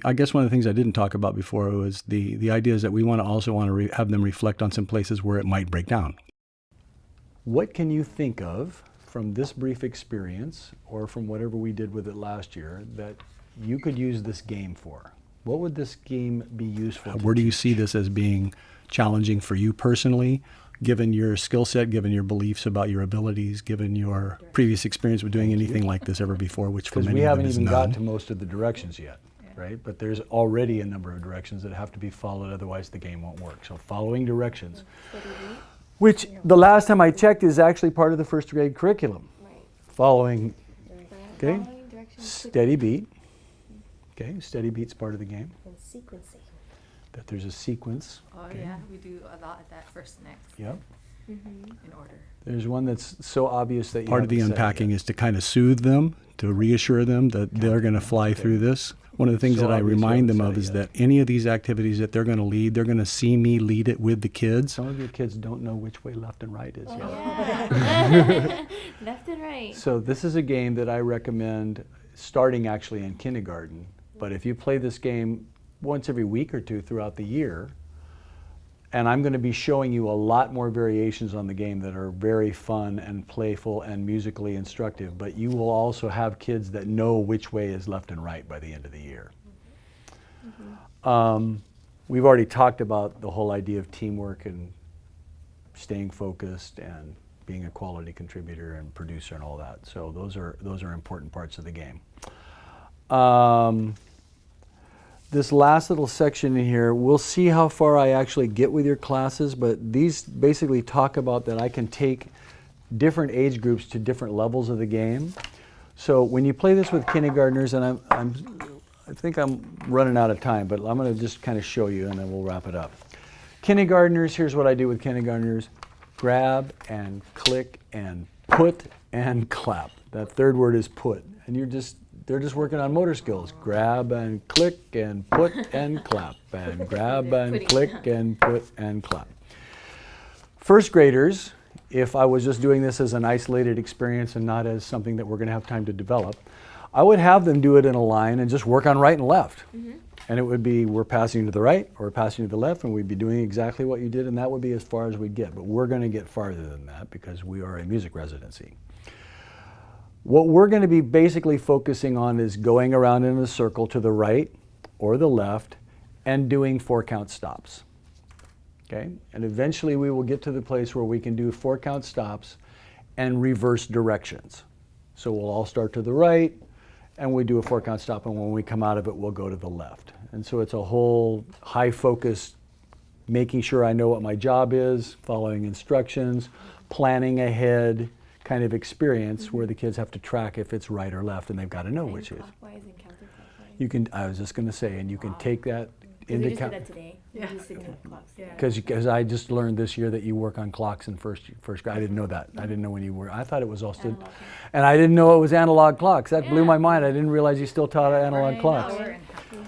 I guess one of the things I didn't talk about before was the idea is that we also want to have them reflect on some places where it might break down. What can you think of from this brief experience or from whatever we did with it last year that you could use this game for? What would this game be useful to Where do you teach? see this as being challenging for you personally, given your skill set, given your beliefs about your abilities, given your previous experience with doing anything like this ever before, which for Because many we of them haven't is even got none? to most of the directions yet, right? But there's already a number of directions that have to be followed, otherwise the game won't work. So following directions, which the last time I checked is actually part of the first grade curriculum. Right. Following, okay, Following directions steady beat. Okay, steady beat's part of the game. and sequencing. That there's a sequence. Oh Okay. yeah, we do a lot of that first next Yep. in order. There's one that's so obvious that you Part of the haven't said it unpacking yet. is to kind of soothe them, to reassure them that they're going to fly through this. One of the things So that I obvious you remind them haven't of said is it yet. that any of these activities that they're going to lead, they're going to see me lead it with the kids. Some of your kids don't know which way left and right is yet. Yeah. Left and right. So this is a game that I recommend starting actually in kindergarten. But if you play this game once every week or two throughout the year, and I'm going to be showing you a lot more variations on the game that are very fun and playful and musically instructive, but you will also have kids that know which way is left and right by the end of the year. We've already talked about the whole idea of teamwork and staying focused and being a quality contributor and producer and all that. So those are important parts of the game. This last little section in here, we'll see how far I actually get with your classes, but these basically talk about that I can take different age groups to different levels of the game. So when you play this with kindergartners, and I think I'm running out of time, but I'm going to just kind of show you and then we'll wrap it up. Kindergartners, here's what I do with kindergartners. Grab and click and put and clap. That third word is put. And they're just working on motor skills. Grab and click and put and clap. And grab and click and put and clap. First graders, if I was just doing this as an isolated experience and not as something that we're going to have time to develop, I would have them do it in a line and just work on right and left. And it would be, we're passing you to the right or passing you to the left, and we'd be doing exactly what you did, and that would be as far as we'd get. But we're going to get farther than that because we are a music residency. What we're going to be basically focusing on is going around in a circle to the right or the left and doing 4-count stops. Okay? And eventually we will get to the place where we can do 4-count stops and reverse directions. So we'll all start to the right and we do a 4-count stop, and when we come out of it, we'll go to the left. And so it's a whole high focus, making sure I know what my job is, following instructions, planning ahead kind of experience where the kids have to track if it's right or left, and they've got to know which is. Clockwise and counterclockwise. You can, I was just going to say, and you can take that We into just did account. that today. Yeah. We just did clocks. Yeah. Because I just learned this year that you work on clocks in first grade. I didn't know that. I didn't know when you were. I thought it was all stood. Analog. And I didn't know it was analog clocks. That blew Yeah. my mind. I didn't realize you still taught analog Right. clocks. Hour and